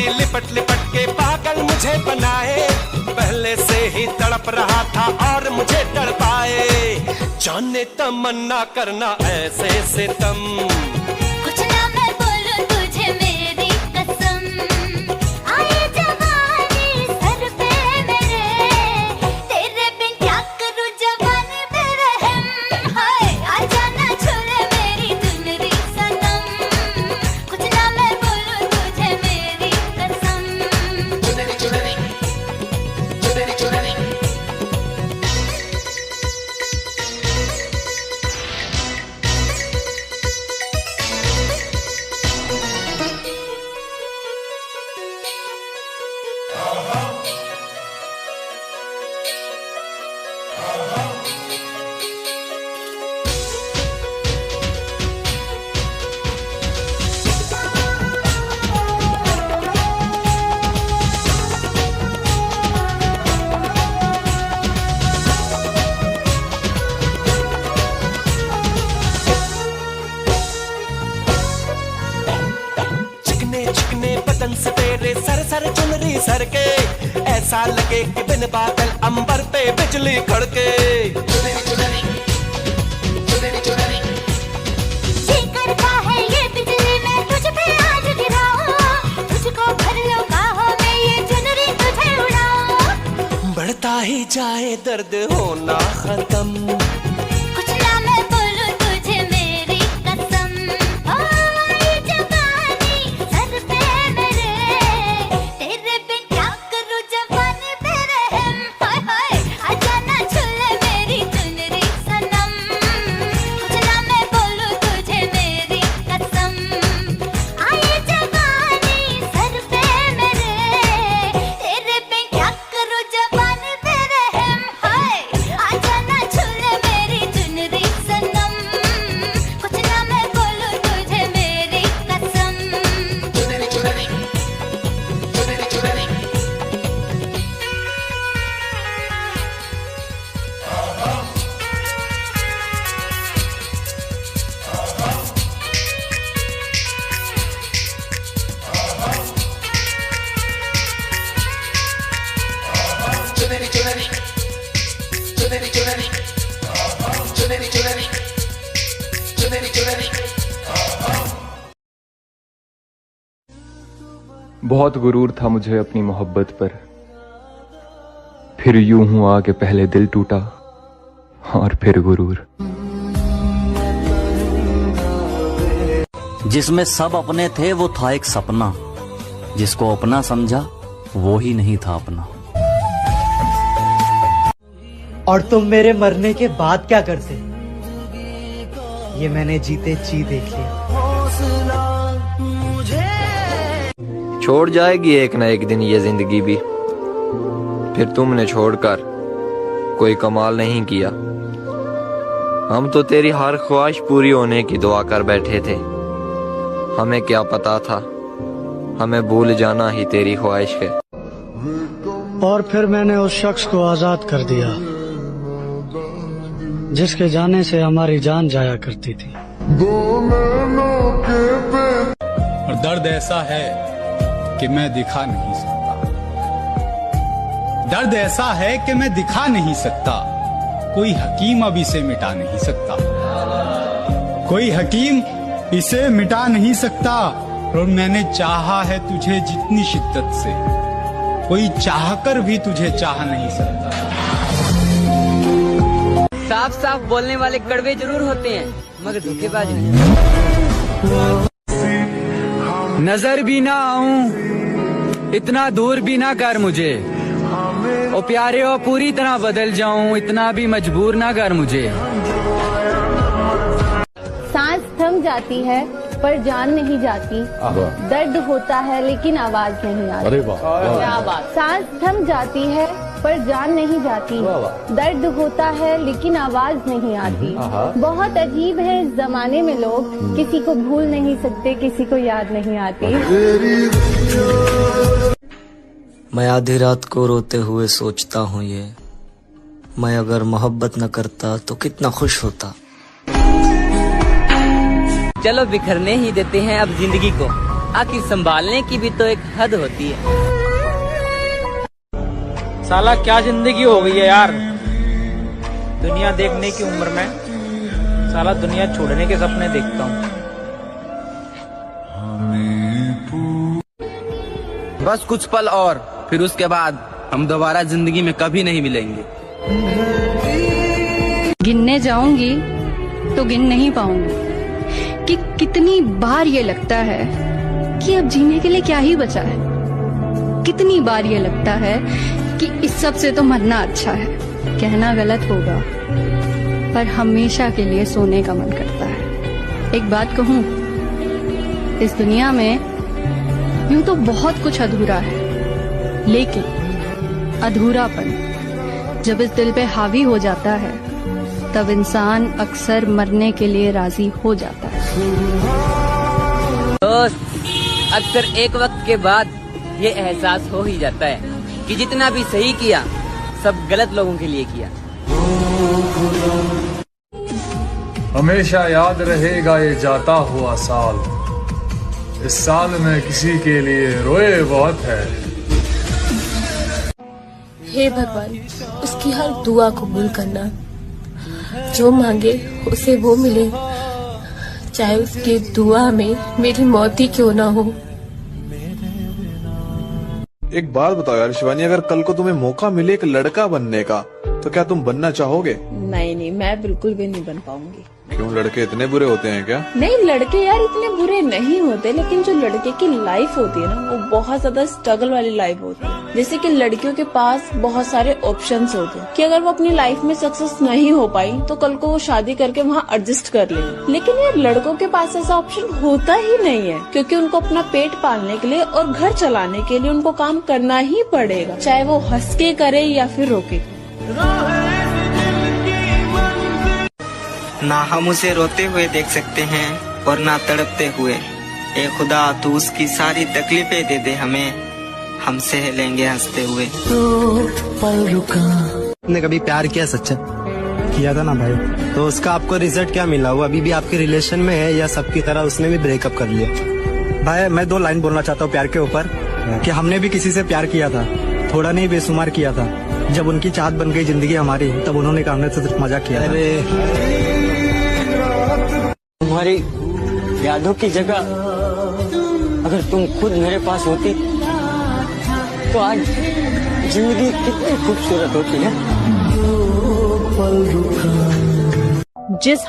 तेरी लिपट लिपट के पागल मुझे बनाए, पहले से ही तड़प रहा था और मुझे तड़पाए। जाने तमन्ना करना ऐसे सितम, कुछ ना मैं बोलूं तुझे मेरी कसम, आए जवानी सर पे मेरे, तेरे बिन क्या करूं जवानी पे रहम, हाय आजा ना छोड़े मेरी तू मेरी सनम, कुछ ना मैं बोलूं तुझे मेरी कसम। चुनरी चुनरी चुनरी चुनरी चिकने बदन से तेरे सर सर चुनरी सर के, ऐसा लगे कि बिन बादल अंबर पे बिजली खड़के। चुनरी चुनरी चुनरी चुनरी ये करता है ये बिजली मैं तुझ पे आज गिराऊं, तुझको भर लो बाहों में ये चुनरी तुझे उड़ाऊं, बढ़ता ही जाए दर्द होना खत्म, कुछ ना मैं बोलूं तुझे मेरी कसम, ओ ये जवानी सर पे मेरे, तेरे बिन क्या करूं जवानी पे रहम, हाय हाय आजा ना छूले मेरी चुनरी सनम, कुछ ना मैं बोलूं तुझे मेरी कसम, आए जवानी सर पे मेरे, तेरे बिन क्या करूं जवानी पे रहम, हाय आजा ना छूले मेरी चुनरी सनम, कुछ ना मैं बोलूं तुझे मेरी कसम। चुनरी चुनरी चुनरी चुनरी चुनरी चुनरी चुनरी चुनरी चुनरी चुनरी चुनरी चुनरी बहुत गुरूर था मुझे अपनी मोहब्बत पर, फिर यूं हुआ कि पहले दिल टूटा और फिर गुरूर। जिसमें सब अपने थे वो था एक सपना, जिसको अपना समझा वो ही नहीं था अपना। और तुम मेरे मरने के बाद क्या करते, ये मैंने जीते जी देख लिया। छोड़ जाएगी एक न एक दिन ये जिंदगी भी, फिर तुमने छोड़कर कोई कमाल नहीं किया। हम तो तेरी हर ख्वाहिश पूरी होने की दुआ कर बैठे थे, हमें क्या पता था हमें भूल जाना ही तेरी ख्वाहिश है। और फिर मैंने उस शख्स को आजाद कर दिया जिसके जाने से हमारी जान जाया करती थी। और दर्द ऐसा है कि मैं दिखा नहीं सकता, दर्द ऐसा है कि मैं दिखा नहीं सकता, कोई हकीम अब इसे मिटा नहीं सकता, कोई हकीम इसे मिटा नहीं सकता। और मैंने चाहा है तुझे जितनी शिद्दत से, कोई चाहकर भी तुझे चाह नहीं सकता। साफ साफ बोलने वाले कड़वे जरूर होते हैं मगर धोखेबाज नहीं। नजर भी ना आऊं इतना दूर भी ना कर मुझे, ओ प्यारे ओ पूरी तरह बदल जाऊं इतना भी मजबूर ना कर मुझे। सांस थम जाती है पर जान नहीं जाती, दर्द होता है लेकिन आवाज नहीं आती। अरे वाह, क्या बात। सांस थम जाती है पर जान नहीं जाती, दर्द होता है लेकिन आवाज नहीं आती। बहुत अजीब है इस जमाने में लोग, किसी को भूल नहीं सकते किसी को याद नहीं आती। मैं आधी रात को रोते हुए सोचता हूँ ये, मैं अगर मोहब्बत न करता तो कितना खुश होता। चलो बिखरने ही देते हैं अब जिंदगी को, आखिर संभालने की भी तो एक हद होती है। साला क्या जिंदगी हो गई है यार। दुनिया देखने की उम्र में साला दुनिया छोड़ने के सपने देखता हूँ। बस कुछ पल और, फिर उसके बाद हम दोबारा जिंदगी में कभी नहीं मिलेंगे। गिनने जाऊंगी तो गिन नहीं पाऊंगी कि कितनी बार ये लगता है कि अब जीने के लिए क्या ही बचा है। कितनी बार ये लगता है कि इस सब से तो मरना अच्छा है। कहना गलत होगा पर हमेशा के लिए सोने का मन करता है। एक बात कहूँ, इस दुनिया में यूं तो बहुत कुछ अधूरा है, लेकिन अधूरापन जब इस दिल पे हावी हो जाता है तब इंसान अक्सर मरने के लिए राजी हो जाता है। दोस्त, अक्सर एक वक्त के बाद ये एहसास हो ही जाता है कि जितना भी सही किया सब गलत लोगों के लिए किया। हमेशा याद रहेगा ये जाता हुआ साल। इस साल में किसी के लिए रोए बहुत है। हे भगवान, उसकी हर दुआ कबूल करना। जो मांगे उसे वो मिले, चाहे उसकी दुआ में मेरी मौत ही क्यों ना हो। एक बात बताओ यार शिवानी, अगर कल को तुम्हें मौका मिले एक लड़का बनने का तो क्या तुम बनना चाहोगे? नहीं, मैं बिल्कुल भी नहीं बन पाऊंगी। क्यों, लड़के इतने बुरे होते हैं क्या? नहीं, लड़के यार इतने बुरे नहीं होते, लेकिन जो लड़के की लाइफ होती है ना, वो बहुत ज्यादा स्ट्रगल वाली लाइफ होती है। जैसे कि लड़कियों के पास बहुत सारे ऑप्शंस होते हैं कि अगर वो अपनी लाइफ में सक्सेस नहीं हो पाई तो कल को वो शादी करके वहाँ एडजस्ट कर लेगी। लेकिन यार लड़कों के पास ऐसा ऑप्शन होता ही नहीं है, क्योंकि उनको अपना पेट पालने के लिए और घर चलाने के लिए उनको काम करना ही पड़ेगा, चाहे वो हंस के करे या फिर रोके। ना हम उसे रोते हुए देख सकते हैं और ना तड़पते हुए। ए खुदा, तू उसकी सारी तकलीफें दे दे हमें, हम सह लेंगे हंसते हुए। आपने कभी प्यार किया सच्चा? किया था ना भाई। तो उसका आपको रिजल्ट क्या मिला? वो अभी भी आपके रिलेशन में है या सबकी तरह उसने भी ब्रेकअप कर लिया? भाई मैं 2 लाइन बोलना चाहता हूँ प्यार के ऊपर, कि हमने भी किसी से प्यार किया था, थोड़ा नहीं बेशुमार किया था। जब उनकी चाहत बन गई जिंदगी हमारी, तब उन्होंने हमने से सिर्फ मजाक किया। तुम्हारी यादों की जगह अगर तुम खुद मेरे पास होती तो आज जिंदगी कितनी खूबसूरत होती है। जिस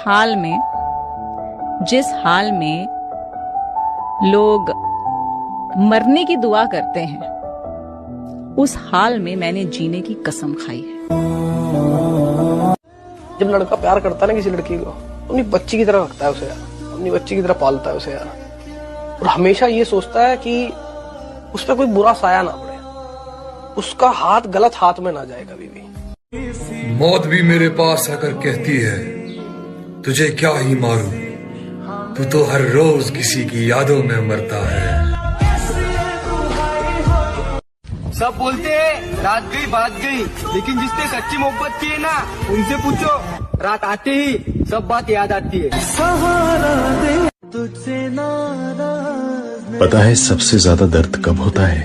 हाल में लोग मरने की दुआ करते हैं, उस हाल में मैंने जीने की कसम खाई है। जब लड़का प्यार करता है ना किसी लड़की को, अपनी बच्ची की तरह रखता है उसे यार, अपनी बच्ची की तरह पालता है उसे यार, और हमेशा ये सोचता है कि उस पर कोई बुरा साया ना पड़े, उसका हाथ गलत हाथ में ना जाए कभी भी। मौत भी मेरे पास आकर कहती है, तुझे क्या ही मारूं, तू तो हर रोज किसी की यादों में मरता है। सब बोलते हैं रात गई बात गई, लेकिन जिसने सच्ची मोहब्बत की है ना, उनसे पूछो, रात आते ही सब बात याद आती है। पता है सबसे ज्यादा दर्द कब होता है?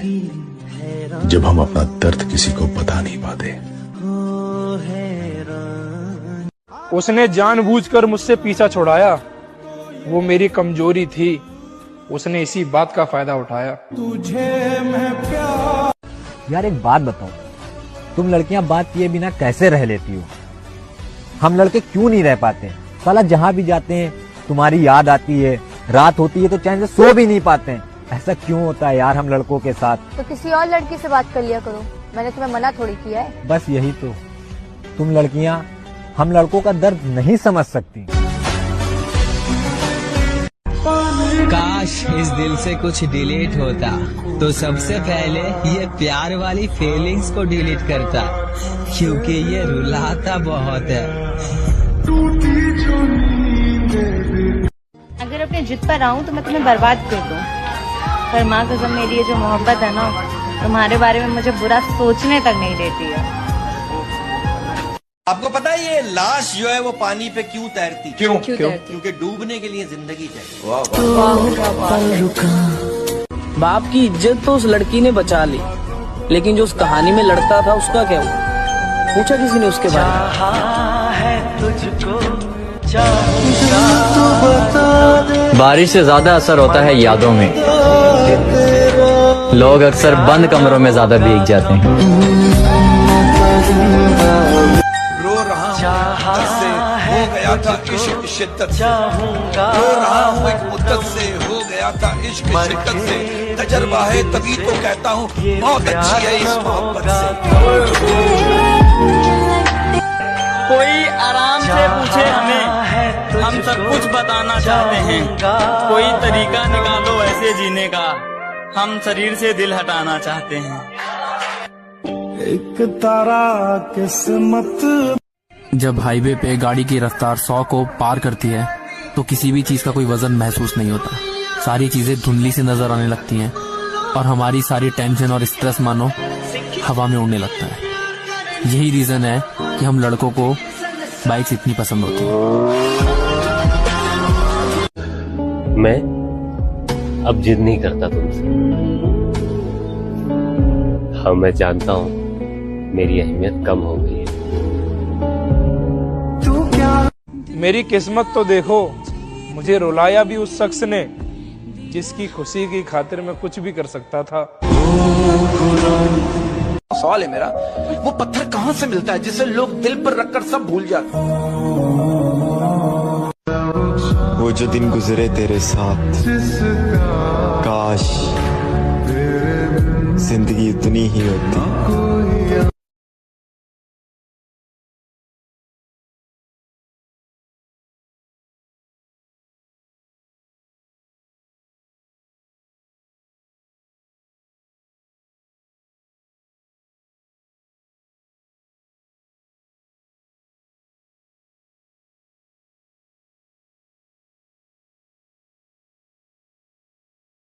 जब हम अपना दर्द किसी को बता नहीं पाते। उसने जानबूझकर मुझसे पीछा छुड़ाया, वो मेरी कमजोरी थी, उसने इसी बात का फायदा उठाया। यार एक बात बताओ, तुम लड़कियां बात किए बिना कैसे रह लेती हो? हम लड़के क्यों नहीं रह पाते? साला जहां भी जाते हैं तुम्हारी याद आती है, रात होती है तो चैन से सो भी नहीं पाते हैं। ऐसा क्यों होता है यार हम लड़कों के साथ? तो किसी और लड़की से बात कर लिया करो, मैंने तुम्हें मना थोड़ी किया है। बस यही तो, तुम लड़कियां हम लड़कों का दर्द नहीं समझ सकती। काश इस दिल से कुछ डिलीट होता तो सबसे पहले ये प्यार वाली फीलिंग्स को डिलीट करता, क्योंकि ये रुलाता बहुत है। अगर अपने जिद पर आऊं तो मैं तुम्हें बर्बाद कर दूं, पर माँ कसम मेरी ये जो मोहब्बत है ना, तुम्हारे बारे में मुझे बुरा सोचने तक नहीं देती है। आपको पता है ये लाश जो है वो पानी पे क्यों तैरती? क्यों? क्योंकि डूबने के लिए जिंदगी चाहिए। वाह वाह वाह। बाप की इज्जत तो उस लड़की ने बचा ली, लेकिन जो उस कहानी में लड़का था उसका क्या हुआ? पूछा किसी ने उसके बारे में? बारिश से ज्यादा असर होता है यादों में। लोग अक्सर बंद कमरों में ज्यादा भीग जाते हैं। रो रहा हूँ से हो गया था इश्क शिद्दत से, रो रहा हूँ एक मुद्दत से हो गया था इश्क शिद्दत से। तजर्बा है तभी तो कहता हूँ बहुत अच्छी है इस मोहब्बत से। कोई आराम से पूछे हमें, हम सब कुछ बताना चाहते हैं। कोई तरीका निकालो ऐसे जीने का, हम शरीर से दिल हटाना चाहते हैं। एक तारा किस्मत। जब हाईवे पे गाड़ी की रफ्तार 100 को पार करती है तो किसी भी चीज का कोई वजन महसूस नहीं होता। सारी चीजें धुंधली से नजर आने लगती हैं और हमारी सारी टेंशन और स्ट्रेस मानो हवा में उड़ने लगता है। यही रीजन है कि हम लड़कों को बाइक्स इतनी पसंद होती हैं। मैं अब जिद नहीं करता तुमसे। हाँ मैं जानता हूँ मेरी अहमियत कम हो गई है। मेरी किस्मत तो देखो, मुझे रुलाया भी उस शख्स ने जिसकी खुशी की खातिर मैं कुछ भी कर सकता था। सवाल है मेरा, वो पत्थर कहाँ से मिलता है जिसे लोग दिल पर रखकर सब भूल जाते? वो जो दिन गुजरे तेरे साथ, काश जिंदगी इतनी ही होती।